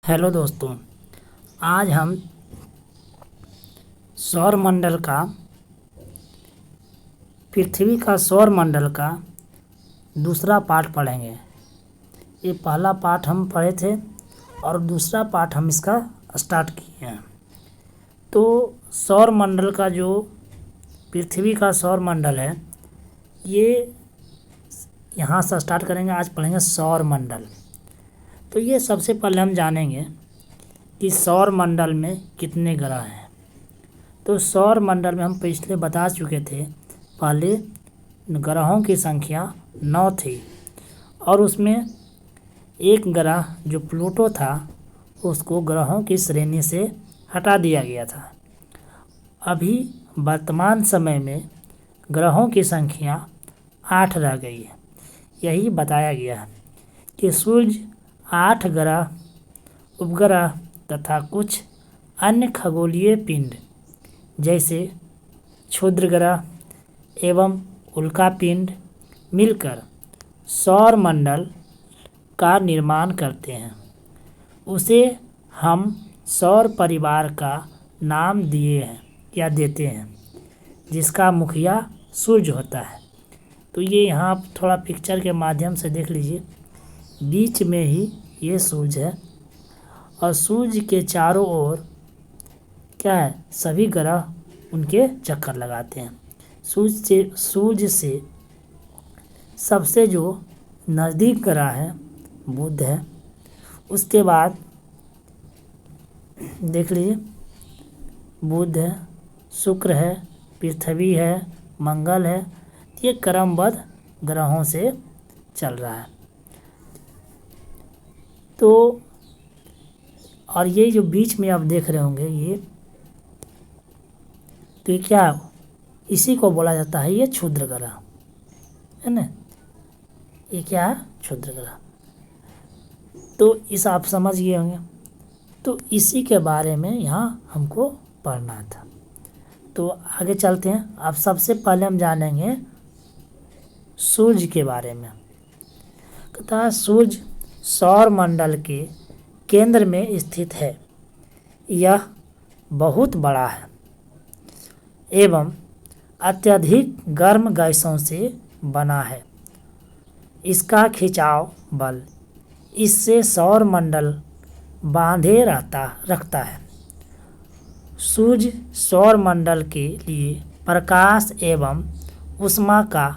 Hello दोस्तों, आज हम सौरमंडल का पृथ्वी का सौरमंडल का दूसरा पार्ट पढ़ेंगे। ये पहला पार्ट हम पढ़े थे और दूसरा पार्ट हम इसका स्टार्ट किए हैं। तो सौरमंडल का जो पृथ्वी का सौरमंडल है, ये यहाँ से स्टार्ट करेंगे। आज पढ़ेंगे सौरमंडल। तो ये सबसे पहले हम जानेंगे कि सौरमंडल में कितने ग्रह हैं। तो सौरमंडल में हम पिछले बता चुके थे, पहले ग्रहों की संख्या 9 थी और उसमें एक ग्रह जो प्लूटो था उसको ग्रहों की श्रेणी से हटा दिया गया था। अभी वर्तमान समय में ग्रहों की संख्या 8 रह गई है। यही बताया गया है कि सूर्य 8 ग्रह, उपग्रह तथा कुछ अन्य खगोलीय पिंड जैसे क्षुद्र ग्रह एवं उल्कापिंड मिलकर सौरमंडल का निर्माण करते हैं। उसे हम सौर परिवार का नाम दिए हैं या देते हैं, जिसका मुखिया सूर्य होता है। तो ये यहाँ आप थोड़ा पिक्चर के माध्यम से देख लीजिए, बीच में ही ये सूर्य है और सूर्य के चारों ओर क्या है, सभी ग्रह उनके चक्कर लगाते हैं। सूर्य से सबसे जो नज़दीक ग्रह है बुध है। उसके बाद देख लीजिए, बुध है, शुक्र है, पृथ्वी है, मंगल है। ये क्रमबद्ध ग्रहों से चल रहा है। तो और ये जो बीच में आप देख रहे होंगे तो ये क्या, इसी को बोला जाता है ये क्षुद्र ग्रह है ना। ये क्या है, क्षुद्र ग्रह। तो इस आप समझ गए होंगे। तो इसी के बारे में यहाँ हमको पढ़ना था। तो आगे चलते हैं। अब सबसे पहले हम जानेंगे सूर्य के बारे में। कहता है सूर्य सौरमंडल के केंद्र में स्थित है। यह बहुत बड़ा है एवं अत्यधिक गर्म गैसों से बना है। इसका खिंचाव बल इससे सौरमंडल बांधे रखता है। सूर्य सौरमंडल के लिए प्रकाश एवं ऊष्मा का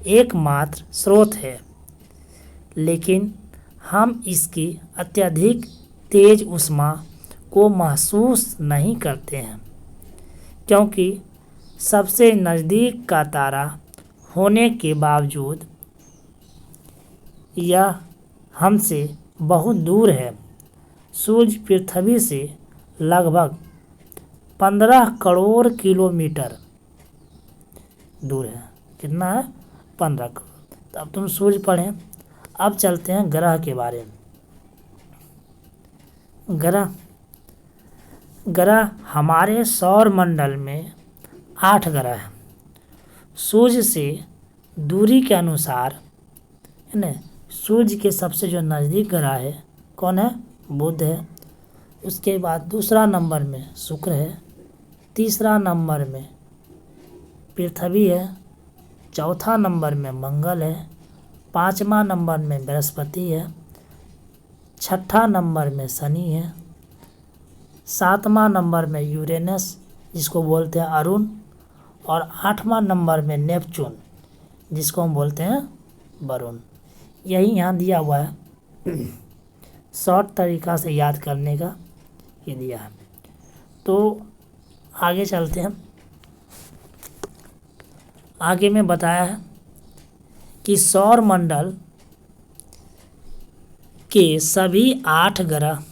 एकमात्र स्रोत है, लेकिन हम इसकी अत्यधिक तेज ऊष्मा को महसूस नहीं करते हैं, क्योंकि सबसे नज़दीक का तारा होने के बावजूद यह हमसे बहुत दूर है। सूर्य पृथ्वी से लगभग 15 करोड़ किलोमीटर दूर है। कितना है? 15 करोड़। तो अब तुम सूर्य पढ़ें। अब चलते हैं ग्रह के बारे में। ग्रह हमारे सौरमंडल में 8 ग्रह हैं। सूर्य से दूरी के अनुसार है ना, सूर्य के सबसे जो नज़दीक ग्रह है कौन है? बुध है। उसके बाद दूसरा नंबर में शुक्र है, तीसरा नंबर में पृथ्वी है, चौथा नंबर में मंगल है, पाँचवा नंबर में बृहस्पति है, छठा नंबर में शनि है, सातवां नंबर में यूरेनस जिसको बोलते हैं अरुण, और 8वां नंबर में नेपच्यून जिसको हम बोलते हैं वरुण। यही यहाँ दिया हुआ है। शॉर्ट तरीका से याद करने का ये दिया है। तो आगे चलते हैं। आगे में बताया है कि सौरमंडल के सभी 8 ग्रह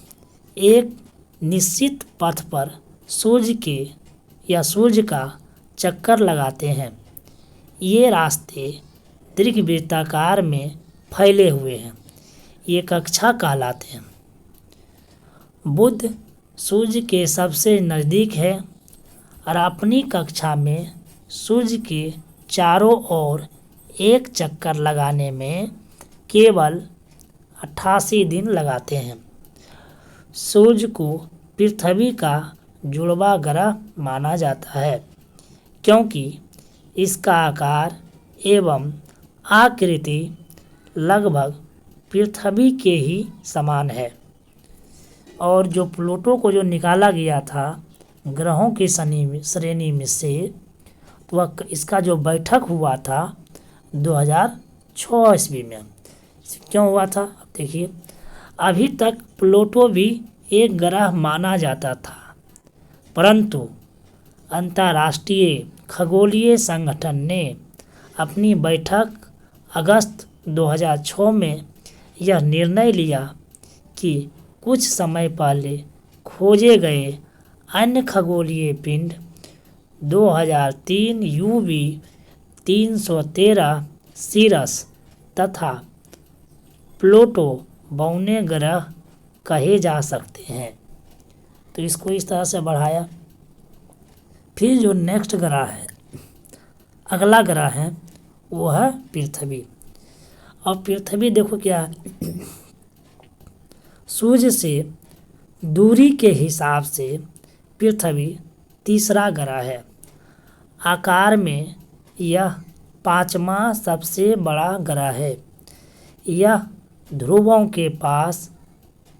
एक निश्चित पथ पर सूर्य का चक्कर लगाते हैं। ये रास्ते दीर्घवृत्ताकार में फैले हुए हैं। ये कक्षा कहलाते हैं। बुध सूर्य के सबसे नज़दीक है और अपनी कक्षा में सूर्य के चारों ओर एक चक्कर लगाने में केवल 88 दिन लगाते हैं। सूर्य को पृथ्वी का जुड़वा ग्रह माना जाता है, क्योंकि इसका आकार एवं आकृति लगभग पृथ्वी के ही समान है। और जो प्लूटो को जो निकाला गया था ग्रहों की श्रेणी में से, तो वह इसका जो बैठक हुआ था 2006 ईस्वी में। क्यों हुआ था? अब देखिए, अभी तक प्लूटो भी एक ग्रह माना जाता था, परंतु अंतर्राष्ट्रीय खगोलीय संगठन ने अपनी बैठक अगस्त 2006 में यह निर्णय लिया कि कुछ समय पहले खोजे गए अन्य खगोलीय पिंड 2003 UV 313 सीरस तथा प्लूटो बौने ग्रह कहे जा सकते हैं। तो इसको इस तरह से बढ़ाया। फिर जो नेक्स्ट ग्रह है, अगला ग्रह है, वो है पृथ्वी। और पृथ्वी देखो क्या है, सूर्य से दूरी के हिसाब से पृथ्वी तीसरा ग्रह है। आकार में यह 5वां सबसे बड़ा ग्रह है। यह ध्रुवों के पास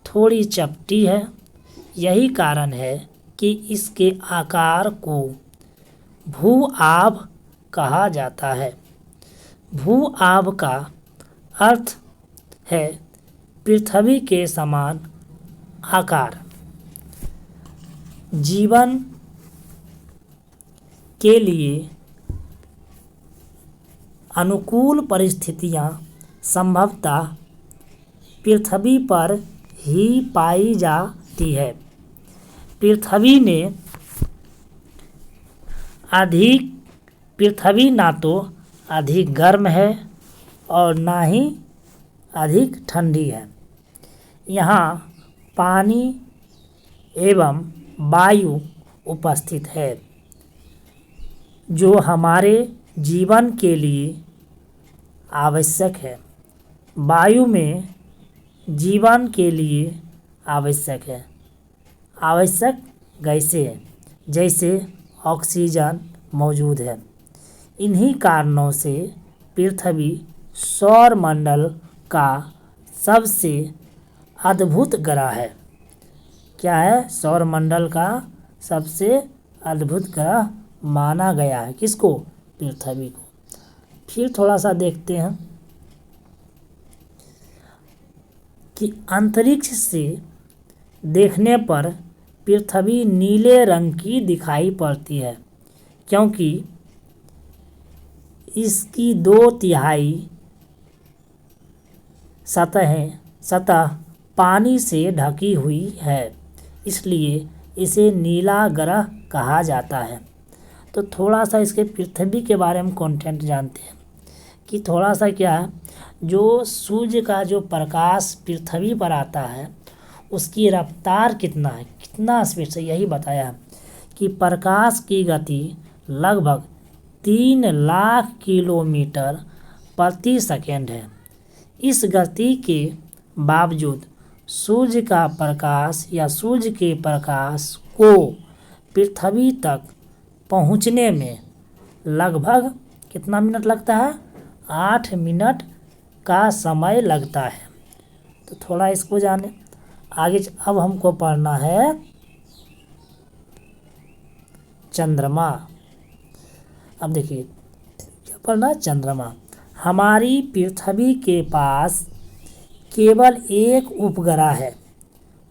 थोड़ी चपटी है। यही कारण है कि इसके आकार को भू-आभ कहा जाता है। भू-आभ का अर्थ है पृथ्वी के समान आकार। जीवन के लिए अनुकूल परिस्थितियां संभवतः पृथ्वी पर ही पाई जाती है। पृथ्वी ना तो अधिक गर्म है और ना ही अधिक ठंडी है। यहाँ पानी एवं वायु उपस्थित है, जो हमारे जीवन के लिए आवश्यक है। वायु में जीवन के लिए आवश्यक है आवश्यक गैसें जैसे ऑक्सीजन मौजूद है। इन्हीं कारणों से पृथ्वी सौर मंडल का सबसे अद्भुत ग्रह है। क्या है? सौर मंडल का सबसे अद्भुत ग्रह माना गया है। किसको? पृथ्वी को। फिर थोड़ा सा देखते हैं कि अंतरिक्ष से देखने पर पृथ्वी नीले रंग की दिखाई पड़ती है, क्योंकि इसकी 2/3 सतह पानी से ढकी हुई है, इसलिए इसे नीला ग्रह कहा जाता है। तो थोड़ा सा इसके पृथ्वी के बारे में कंटेंट जानते हैं कि थोड़ा सा क्या है, जो सूर्य का जो प्रकाश पृथ्वी पर आता है उसकी रफ्तार कितना है, कितना स्पीड से, यही बताया है कि प्रकाश की गति लगभग 3 लाख किलोमीटर प्रति सेकेंड है। इस गति के बावजूद सूर्य का प्रकाश या सूर्य के प्रकाश को पृथ्वी तक पहुंचने में लगभग कितना मिनट लगता है? 8 मिनट का समय लगता है। तो थोड़ा इसको जाने आगे। अब हमको पढ़ना है चंद्रमा। अब देखिए क्या पढ़ना है? चंद्रमा। हमारी पृथ्वी के पास केवल एक उपग्रह है।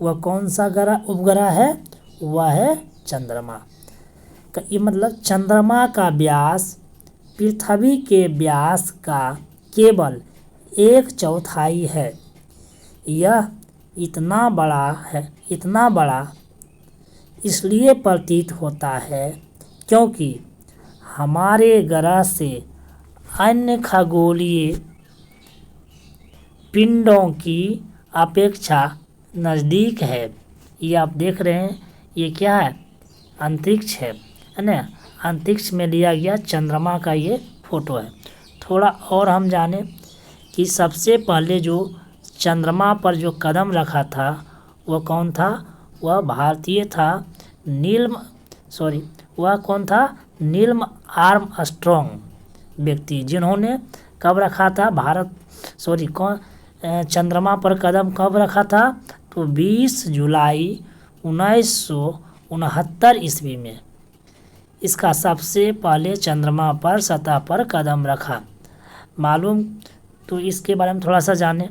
वह कौन सा उपग्रह है? वह है चंद्रमा। ये मतलब चंद्रमा का व्यास पृथ्वी के व्यास का केवल 1/4 है। यह इतना बड़ा इसलिए प्रतीत होता है क्योंकि हमारे ग्रह से अन्य खगोलीय पिंडों की अपेक्षा नज़दीक है। ये आप देख रहे हैं, ये क्या है? अंतरिक्ष है ना? अंतरिक्ष में लिया गया चंद्रमा का ये फोटो है। थोड़ा और हम जाने कि सबसे पहले जो चंद्रमा पर जो कदम रखा था वह कौन था? वह भारतीय था वह कौन था? नील आर्मस्ट्रॉन्ग व्यक्ति, जिन्होंने कब रखा था चंद्रमा पर कदम कब रखा था? तो 20 जुलाई 1969 ईस्वी में इसका सबसे पहले चंद्रमा पर सतह पर कदम रखा। मालूम? तो इसके बारे में थोड़ा सा जाने।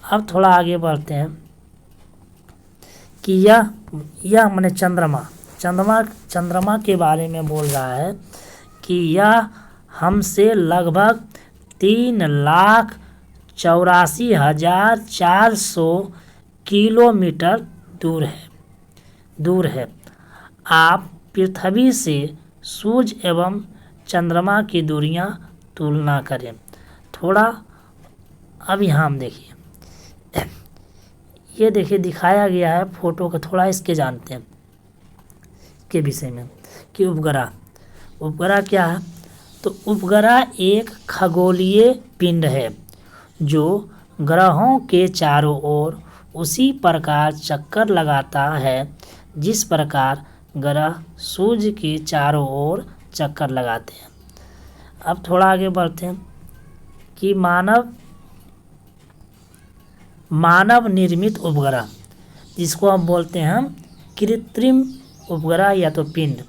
अब थोड़ा आगे बढ़ते हैं कि यह मैंने चंद्रमा के बारे में बोल रहा है कि यह हमसे लगभग 3,84,400 किलोमीटर दूर है। आप पृथ्वी से सूर्य एवं चंद्रमा की दूरियां तुलना करें। थोड़ा अब यहाँ हम देखिए, ये देखिए दिखाया गया है फोटो को, थोड़ा इसके जानते हैं के विषय में कि उपग्रह क्या है? तो उपग्रह एक खगोलीय पिंड है जो ग्रहों के चारों ओर उसी प्रकार चक्कर लगाता है जिस प्रकार ग्रह सूर्य के चारों ओर चक्कर लगाते हैं। अब थोड़ा आगे बढ़ते हैं कि मानव निर्मित उपग्रह, जिसको हम बोलते हैं कृत्रिम उपग्रह या तो पिंड,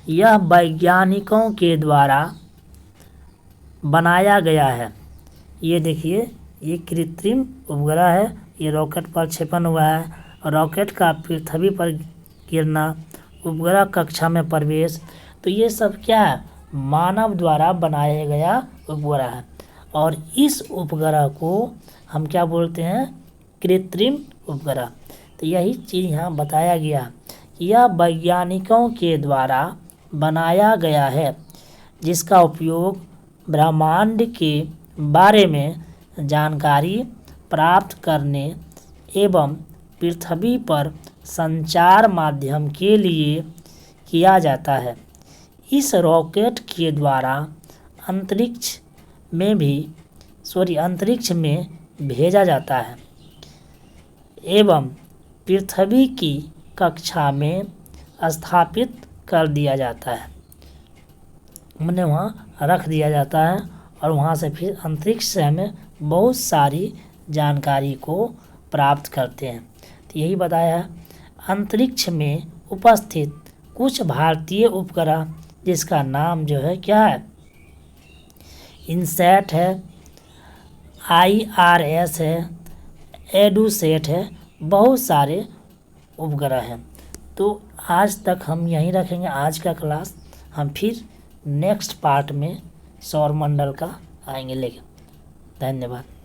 यह वैज्ञानिकों के द्वारा बनाया गया है। ये देखिए, ये कृत्रिम उपग्रह है, ये रॉकेट पर प्रक्षेपण हुआ है, रॉकेट का पृथ्वी पर गिरना, उपग्रह कक्षा में प्रवेश, तो ये सब क्या है? मानव द्वारा बनाया गया उपग्रह है। और इस उपग्रह को हम क्या बोलते हैं? कृत्रिम उपग्रह। तो यही चीज़ यहाँ बताया गया, यह वैज्ञानिकों के द्वारा बनाया गया है जिसका उपयोग ब्रह्मांड के बारे में जानकारी प्राप्त करने एवं पृथ्वी पर संचार माध्यम के लिए किया जाता है। इस रॉकेट के द्वारा अंतरिक्ष में भेजा जाता है एवं पृथ्वी की कक्षा में स्थापित कर दिया जाता है, मैंने वहाँ रख दिया जाता है और वहाँ से फिर अंतरिक्ष से हमें बहुत सारी जानकारी को प्राप्त करते हैं। तो यही बताया है। अंतरिक्ष में उपस्थित कुछ भारतीय उपग्रह जिसका नाम जो है क्या है? इनसैट है, IRS है, एडुसेट है, बहुत सारे उपग्रह हैं। तो आज तक हम यहीं रखेंगे आज का क्लास। हम फिर नेक्स्ट पार्ट में सौरमंडल का आएंगे लेके। धन्यवाद।